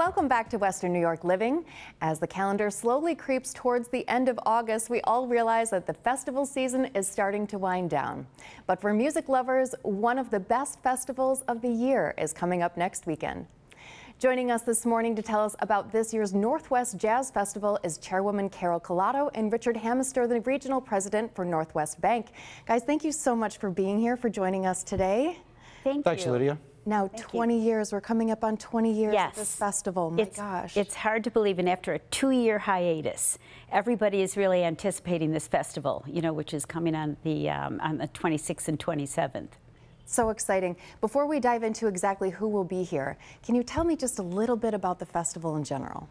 welcome back to Western New York Living. As the calendar slowly creeps towards the end of August, we all realize that the festival season is starting to wind down. But for music lovers, one of the best festivals of the year is coming up next weekend. Joining us this morning to tell us about this year's Northwest Jazz Festival is Chairwoman Carol Colato and Richard Hamister, the Regional President for Northwest Bank. Guys, thank you so much for being here, for joining us today. Thanks, Lydia. Now, 20 years, we're coming up on 20 years of this festival. My gosh. It's hard to believe, and after a 2-year hiatus, everybody is really anticipating this festival, you know, which is coming on the 26th and 27th. So exciting. Before we dive into exactly who will be here, can you tell me just a little bit about the festival in general?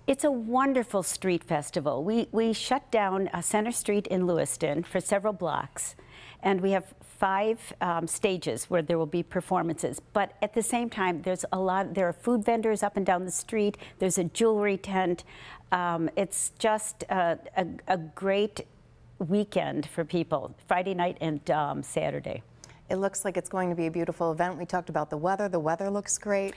It's a wonderful street festival. We shut down Center Street in Lewiston for several blocks, and we have 5 stages where there will be performances. But at the same time, there are food vendors up and down the street. There's a jewelry tent. It's just a great weekend for people, Friday night and Saturday. It looks like it's going to be a beautiful event. We talked about the weather. The weather looks great.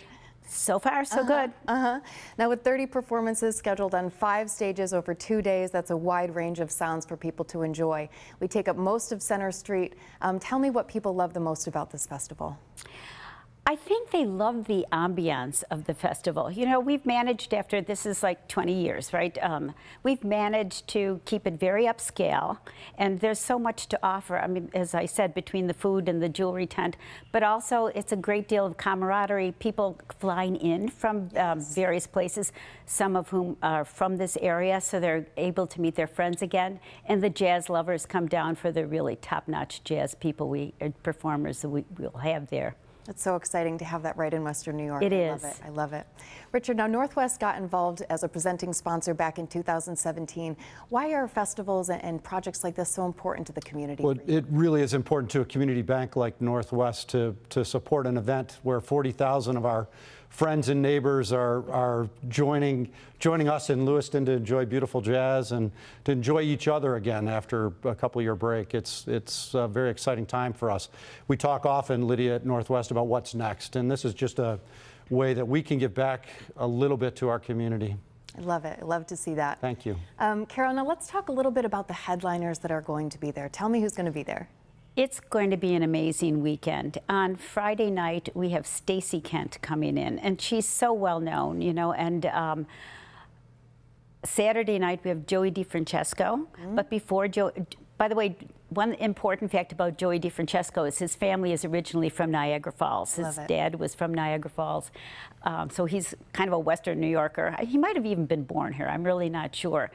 So far, so good. Now, with 30 performances scheduled on 5 stages over 2 days, that's a wide range of sounds for people to enjoy. We take up most of Center Street. Tell me what people love the most about this festival. I think they love the ambiance of the festival. You know, we've managed, after this is like 20 years, right? We've managed to keep it very upscale, and there's so much to offer. I mean, as I said, between the food and the jewelry tent, but also it's a great deal of camaraderie. People flying in from various places, some of whom are from this area, so they're able to meet their friends again. And the jazz lovers come down for the really top-notch jazz people, performers that we'll have there. It's so exciting to have that right in Western New York. It is. I love it. I love it. Richard, now Northwest got involved as a presenting sponsor back in 2017. Why are festivals and projects like this so important to the community? Well, it really is important to a community bank like Northwest to support an event where 40,000 of our friends and neighbors are joining us in Lewiston to enjoy beautiful jazz and to enjoy each other again after a couple-year break. It's a very exciting time for us. We talk often, Lydia, at Northwest about what's next, and this is just a way that we can give back a little bit to our community. I love it. I love to see that. Thank you. Carol, now let's talk a little bit about the headliners that are going to be there. Tell me who's going to be there. It's going to be an amazing weekend. On Friday night, we have Stacey Kent coming in, and she's so well known, you know, and Saturday night we have Joey DeFrancesco. But before Joey, by the way, one important fact about Joey DeFrancesco is his family is originally from Niagara Falls. His dad was from Niagara Falls, so he's kind of a Western New Yorker. He might have even been born here, I'm really not sure.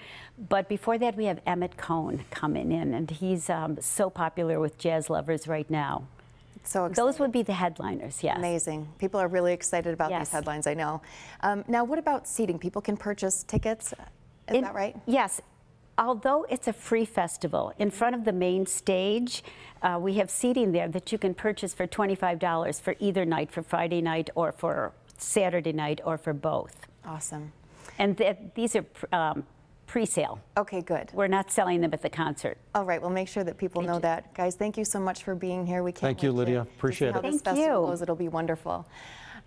But before that, we have Emmett Cohn coming in, and he's so popular with jazz lovers right now. So exciting. Those would be the headliners, yes. Amazing. People are really excited about these headlines, I know. Now, what about seating? People can purchase tickets, is that right? Yes. Although it's a free festival, in front of the main stage, we have seating there that you can purchase for $25 for either night, for Friday night or for Saturday night or for both. Awesome. And these are pre-sale. Okay, good. We're not selling them at the concert. All right, we'll make sure that people know that. Guys, thank you so much for being here. We can't Thank you, Lydia. Appreciate it. How this festival goes. It'll be wonderful.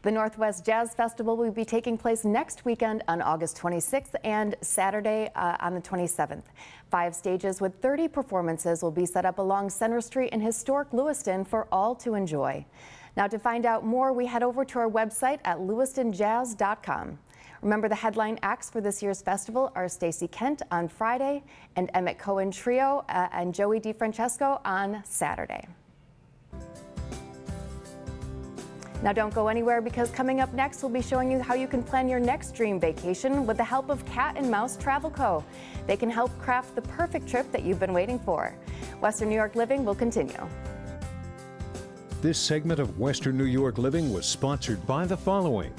The Northwest Jazz Festival will be taking place next weekend on August 26th and Saturday on the 27th. 5 stages with 30 performances will be set up along Center Street in historic Lewiston for all to enjoy. Now, to find out more, we head over to our website at lewistonjazz.com. Remember, the headline acts for this year's festival are Stacey Kent on Friday and Emmett Cohen Trio and Joey DeFrancesco on Saturday. Now don't go anywhere, because coming up next we'll be showing you how you can plan your next dream vacation with the help of Cat and Mouse Travel Co. They can help craft the perfect trip that you've been waiting for. Western New York Living will continue. This segment of Western New York Living was sponsored by the following: